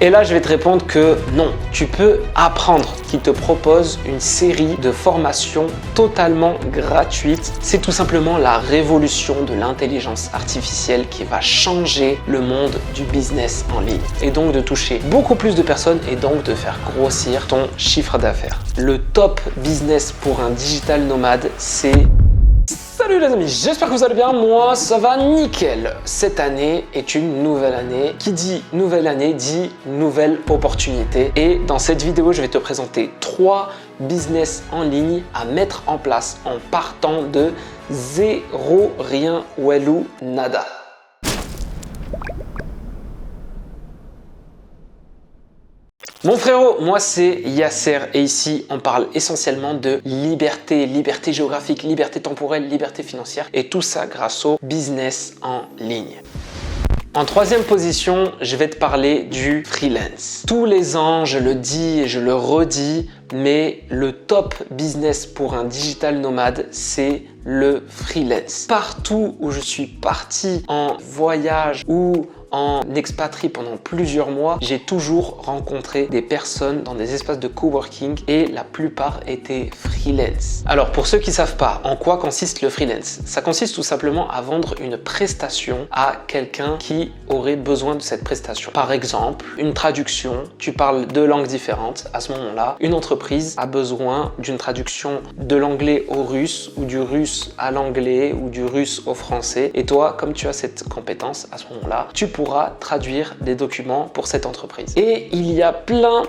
Et là, je vais te répondre que non, tu peux apprendre, qui te propose une série de formations totalement gratuites. C'est tout simplement la révolution de l'intelligence artificielle qui va changer le monde du business en ligne et donc de toucher beaucoup plus de personnes et donc de faire grossir ton chiffre d'affaires. Le top business pour un digital nomade, c'est... Salut les amis, j'espère que vous allez bien, moi ça va nickel. Cette année est une nouvelle année. Qui dit nouvelle année dit nouvelle opportunité. Et dans cette vidéo, je vais te présenter 3 business en ligne à mettre en place en partant de zéro, rien, walou, nada. Mon frérot, moi c'est Yasser et ici on parle essentiellement de liberté, liberté géographique, liberté temporelle, liberté financière et tout ça grâce au business en ligne. En troisième position, je vais te parler du freelance. Tous les ans, je le dis et je le redis, mais le top business pour un digital nomade, c'est le freelance. Partout où je suis parti en voyage ou en expatrié pendant plusieurs mois, j'ai toujours rencontré des personnes dans des espaces de coworking et la plupart étaient freelance. Alors pour ceux qui ne savent pas en quoi consiste le freelance, ça consiste tout simplement à vendre une prestation à quelqu'un qui aurait besoin de cette prestation. Par exemple, une traduction, tu parles deux langues différentes, à ce moment-là, une entreprise a besoin d'une traduction de l'anglais au russe ou du russe à l'anglais ou du russe au français et toi, comme tu as cette compétence, à ce moment-là, tu pourras traduire des documents pour cette entreprise. Et il y a plein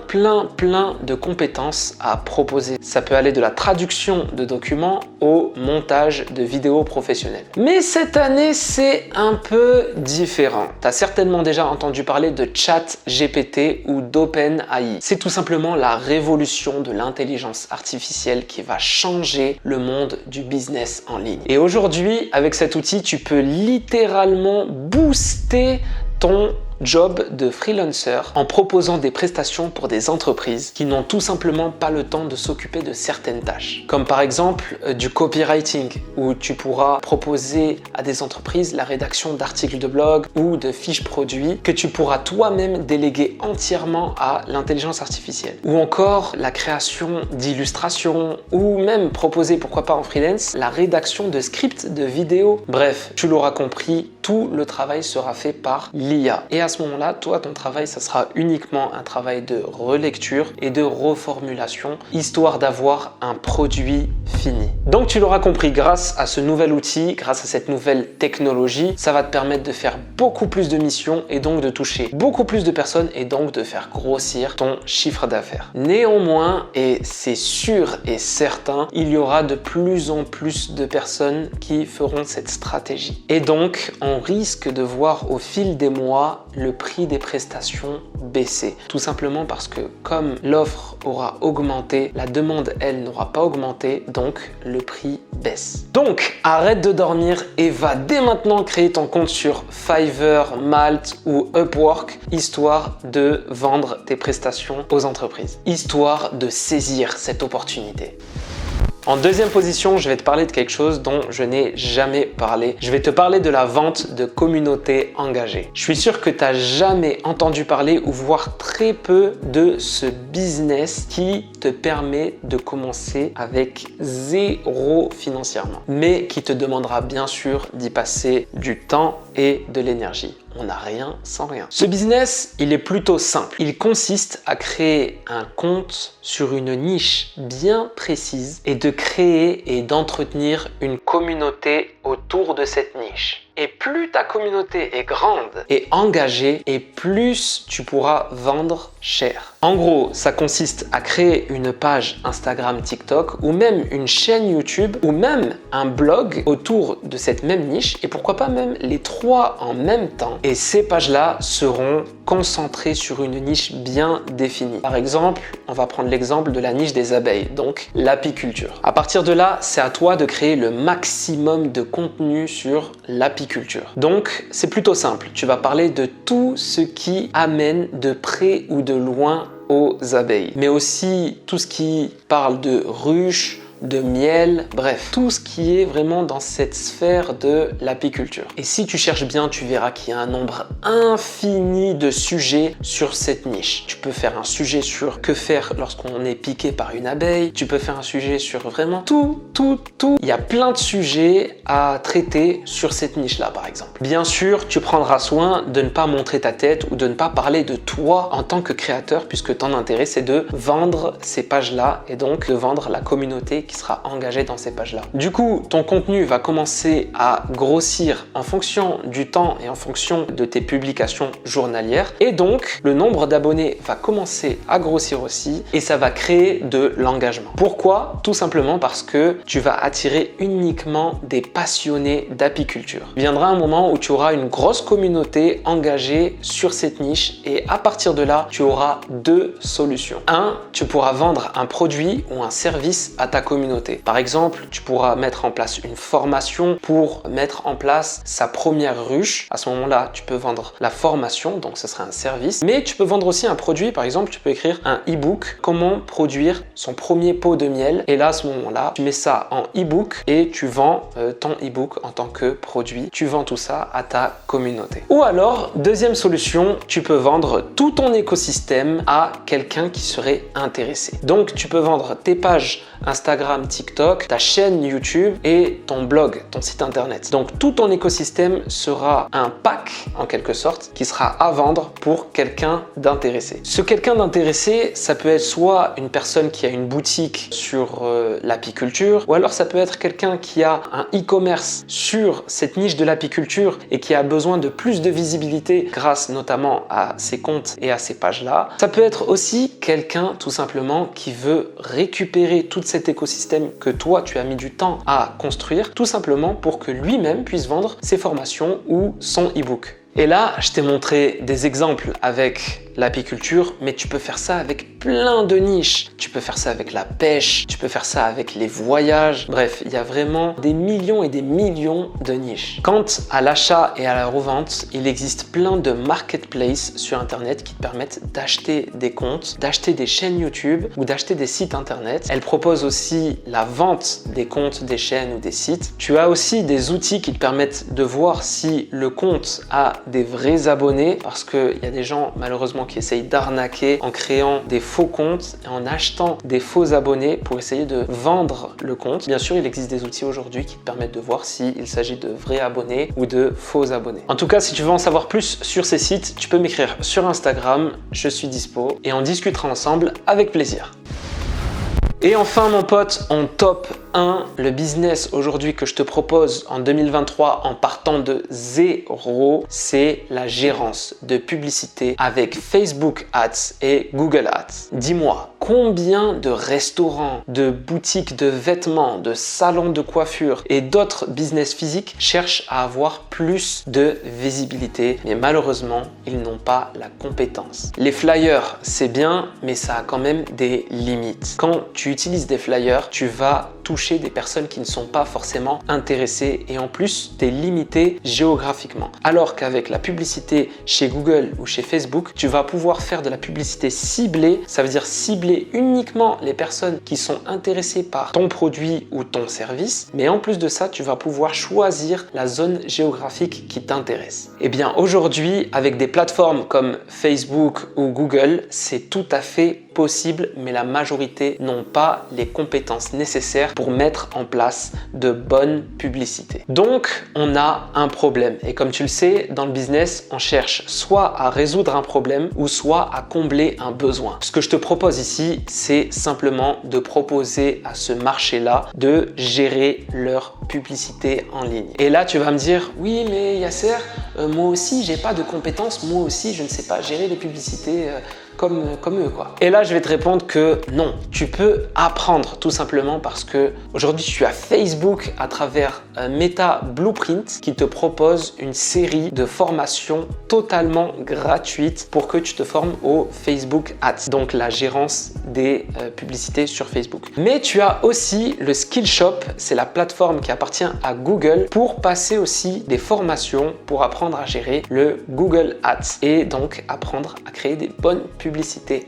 de compétences à proposer. Ça peut aller de la traduction de documents au montage de vidéos professionnelles. Mais cette année, c'est un peu différent. Tu as certainement déjà entendu parler de ChatGPT ou d'OpenAI. C'est tout simplement la révolution de l'intelligence artificielle qui va changer le monde du business en ligne. Et aujourd'hui, avec cet outil, tu peux littéralement booster ton job de freelancer en proposant des prestations pour des entreprises qui n'ont tout simplement pas le temps de s'occuper de certaines tâches. Comme par exemple du copywriting où tu pourras proposer à des entreprises la rédaction d'articles de blog ou de fiches produits que tu pourras toi-même déléguer entièrement à l'intelligence artificielle. Ou encore la création d'illustrations ou même proposer, pourquoi pas en freelance, la rédaction de scripts de vidéos. Bref, tu l'auras compris, tout le travail sera fait par l'IA. Et à ce moment-là, toi, ton travail, ça sera uniquement un travail de relecture et de reformulation, histoire d'avoir un produit fini. Donc, tu l'auras compris, grâce à ce nouvel outil, grâce à cette nouvelle technologie, ça va te permettre de faire beaucoup plus de missions et donc de toucher beaucoup plus de personnes et donc de faire grossir ton chiffre d'affaires. Néanmoins, et c'est sûr et certain, il y aura de plus en plus de personnes qui feront cette stratégie. Et donc, on risque de voir au fil des mois le prix des prestations baisser. Tout simplement parce que comme l'offre aura augmenté, la demande, elle, n'aura pas augmenté, donc le prix baisse. Donc, arrête de dormir et va dès maintenant créer ton compte sur Fiverr, Malt ou Upwork, histoire de vendre tes prestations aux entreprises, histoire de saisir cette opportunité. En deuxième position, je vais te parler de quelque chose dont je n'ai jamais parlé. Je vais te parler de la vente de communautés engagées. Je suis sûr que tu n'as jamais entendu parler ou voir très peu de ce business qui te permet de commencer avec zéro financièrement, mais qui te demandera bien sûr d'y passer du temps et de l'énergie. On n'a rien sans rien. Ce business, il est plutôt simple. Il consiste à créer un compte sur une niche bien précise et de créer et d'entretenir une communauté autour de cette niche. Et plus ta communauté est grande et engagée, et plus tu pourras vendre cher. En gros, ça consiste à créer une page Instagram, TikTok ou même une chaîne YouTube ou même un blog autour de cette même niche et pourquoi pas même les 3 en même temps. Et ces pages-là seront concentrées sur une niche bien définie. Par exemple, on va prendre l'exemple de la niche des abeilles, donc l'apiculture. À partir de là, c'est à toi de créer le maximum de contenu sur l'apiculture. Donc, c'est plutôt simple. Tu vas parler de tout ce qui amène de près ou de loin aux abeilles, mais aussi tout ce qui parle de ruches, de miel, bref, tout ce qui est vraiment dans cette sphère de l'apiculture. Et si tu cherches bien, tu verras qu'il y a un nombre infini de sujets sur cette niche. Tu peux faire un sujet sur que faire lorsqu'on est piqué par une abeille, tu peux faire un sujet sur vraiment tout. Il y a plein de sujets à traiter sur cette niche-là, par exemple. Bien sûr, tu prendras soin de ne pas montrer ta tête ou de ne pas parler de toi en tant que créateur, puisque ton intérêt, c'est de vendre ces pages-là et donc de vendre la communauté qui sera engagée dans ces pages-là. Du coup, ton contenu va commencer à grossir en fonction du temps et en fonction de tes publications journalières. Et donc, le nombre d'abonnés va commencer à grossir aussi et ça va créer de l'engagement. Pourquoi? Tout simplement parce que tu vas attirer uniquement des passionnés d'apiculture. Il viendra un moment où tu auras une grosse communauté engagée sur cette niche et à partir de là, tu auras deux solutions. Un, tu pourras vendre un produit ou un service à ta communauté. Par exemple, tu pourras mettre en place une formation pour mettre en place sa première ruche. À ce moment-là, tu peux vendre la formation, donc ce sera un service. Mais tu peux vendre aussi un produit. Par exemple, tu peux écrire un e-book, comment produire son premier pot de miel. Et là, à ce moment-là, tu mets ça en e-book et tu vends ton e-book en tant que produit. Tu vends tout ça à ta communauté. Ou alors, deuxième solution, tu peux vendre tout ton écosystème à quelqu'un qui serait intéressé. Donc, tu peux vendre tes pages Instagram, TikTok, ta chaîne YouTube et ton blog, ton site internet. Donc, tout ton écosystème sera un pack en quelque sorte qui sera à vendre pour quelqu'un d'intéressé. Ce quelqu'un d'intéressé, ça peut être soit une personne qui a une boutique sur l'apiculture ou alors ça peut être quelqu'un qui a un e-commerce sur cette niche de l'apiculture et qui a besoin de plus de visibilité grâce notamment à ses comptes et à ces pages-là. Ça peut être aussi quelqu'un tout simplement qui veut récupérer tout cet écosystème que toi tu as mis du temps à construire tout simplement pour que lui-même puisse vendre ses formations ou son e-book. Et là, je t'ai montré des exemples avec l'apiculture, mais tu peux faire ça avec plein de niches. Tu peux faire ça avec la pêche, tu peux faire ça avec les voyages. Bref, il y a vraiment des millions et des millions de niches. Quant à l'achat et à la revente, il existe plein de marketplaces sur Internet qui te permettent d'acheter des comptes, d'acheter des chaînes YouTube ou d'acheter des sites Internet. Elles proposent aussi la vente des comptes, des chaînes ou des sites. Tu as aussi des outils qui te permettent de voir si le compte a des vrais abonnés parce qu'il y a des gens malheureusement qui essayent d'arnaquer en créant des faux comptes et en achetant des faux abonnés pour essayer de vendre le compte. Bien sûr, il existe des outils aujourd'hui qui te permettent de voir s'il s'agit de vrais abonnés ou de faux abonnés. En tout cas, si tu veux en savoir plus sur ces sites, tu peux m'écrire sur Instagram, je suis dispo et on discutera ensemble avec plaisir. Et enfin mon pote, en top 1, le business aujourd'hui que je te propose en 2023 en partant de zéro, c'est la gérance de publicité avec Facebook Ads et Google Ads. Dis-moi, combien de restaurants, de boutiques de vêtements, de salons de coiffure et d'autres business physiques cherchent à avoir plus de visibilité, mais malheureusement, ils n'ont pas la compétence. Les flyers, c'est bien, mais ça a quand même des limites. Quand tu utilises des flyers, tu vas toucher des personnes qui ne sont pas forcément intéressées et en plus, tu es limité géographiquement. Alors qu'avec la publicité chez Google ou chez Facebook, tu vas pouvoir faire de la publicité ciblée. Ça veut dire cibler uniquement les personnes qui sont intéressées par ton produit ou ton service. Mais en plus de ça, tu vas pouvoir choisir la zone géographique qui t'intéresse. Et bien aujourd'hui, avec des plateformes comme Facebook ou Google, c'est tout à fait possible, mais la majorité n'ont pas les compétences nécessaires pour mettre en place de bonnes publicités. Donc, on a un problème. Et comme tu le sais, dans le business, on cherche soit à résoudre un problème ou soit à combler un besoin. Ce que je te propose ici, c'est simplement de proposer à ce marché-là de gérer leur publicité en ligne. Et là, tu vas me dire, oui, mais Yasser, moi aussi, j'ai pas de compétences. Moi aussi, je ne sais pas gérer les publicités comme eux, quoi. Et là, je vais te répondre que non, tu peux apprendre tout simplement parce que aujourd'hui, je suis à Facebook à travers Meta Blueprint qui te propose une série de formations totalement gratuites pour que tu te formes au Facebook Ads, donc la gérance des publicités sur Facebook. Mais tu as aussi le Skillshop, c'est la plateforme qui appartient à Google pour passer aussi des formations pour apprendre à gérer le Google Ads et donc apprendre à créer des bonnes publicités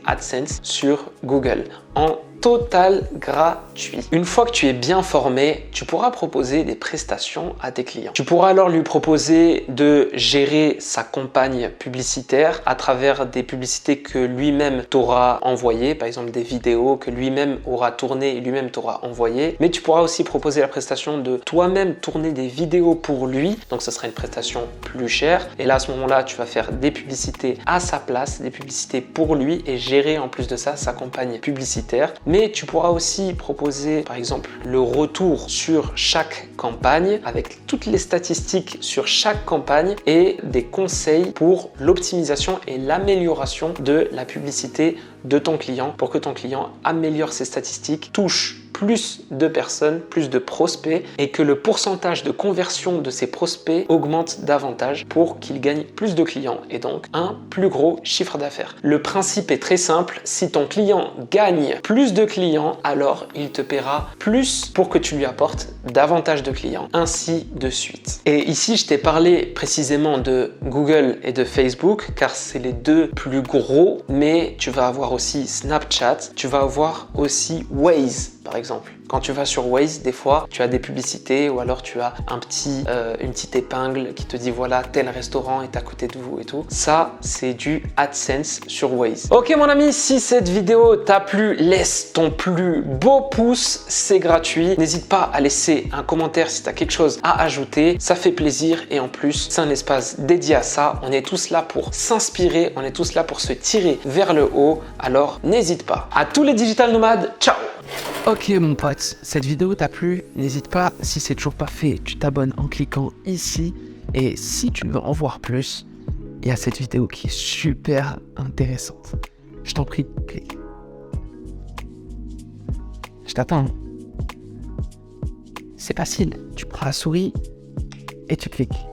AdSense sur Google en total gratuit. Une fois que tu es bien formé, tu pourras proposer des prestations à tes clients. Tu pourras alors lui proposer de gérer sa campagne publicitaire à travers des publicités que lui-même t'aura envoyées, par exemple des vidéos que lui-même aura tournées et lui-même t'aura envoyées. Mais tu pourras aussi proposer la prestation de toi-même tourner des vidéos pour lui. Donc ce sera une prestation plus chère. Et là, à ce moment-là, tu vas faire des publicités à sa place, des publicités pour lui et gérer en plus de ça sa campagne publicitaire. Mais tu pourras aussi proposer par exemple le retour sur chaque campagne avec toutes les statistiques sur chaque campagne et des conseils pour l'optimisation et l'amélioration de la publicité de ton client pour que ton client améliore ses statistiques, touche plus de personnes, plus de prospects et que le pourcentage de conversion de ces prospects augmente davantage pour qu'ils gagnent plus de clients et donc un plus gros chiffre d'affaires. Le principe est très simple, si ton client gagne plus de clients, alors il te paiera plus pour que tu lui apportes davantage de clients, ainsi de suite. Et ici, je t'ai parlé précisément de Google et de Facebook car c'est les deux plus gros, mais tu vas avoir aussi Snapchat, tu vas avoir aussi Waze par exemple. Quand tu vas sur Waze, des fois, tu as des publicités ou alors tu as une petite épingle qui te dit voilà, tel restaurant est à côté de vous et tout. Ça, c'est du AdSense sur Waze. Ok mon ami, si cette vidéo t'a plu, laisse ton plus beau pouce, c'est gratuit. N'hésite pas à laisser un commentaire si tu as quelque chose à ajouter. Ça fait plaisir et en plus, c'est un espace dédié à ça. On est tous là pour s'inspirer, on est tous là pour se tirer vers le haut. Alors, n'hésite pas. À tous les digital nomades, ciao! Ok mon pote, cette vidéo t'a plu, n'hésite pas, si c'est toujours pas fait, tu t'abonnes en cliquant ici. Et si tu veux en voir plus, il y a cette vidéo qui est super intéressante. Je t'en prie, clique. Je t'attends. C'est facile, tu prends la souris et tu cliques.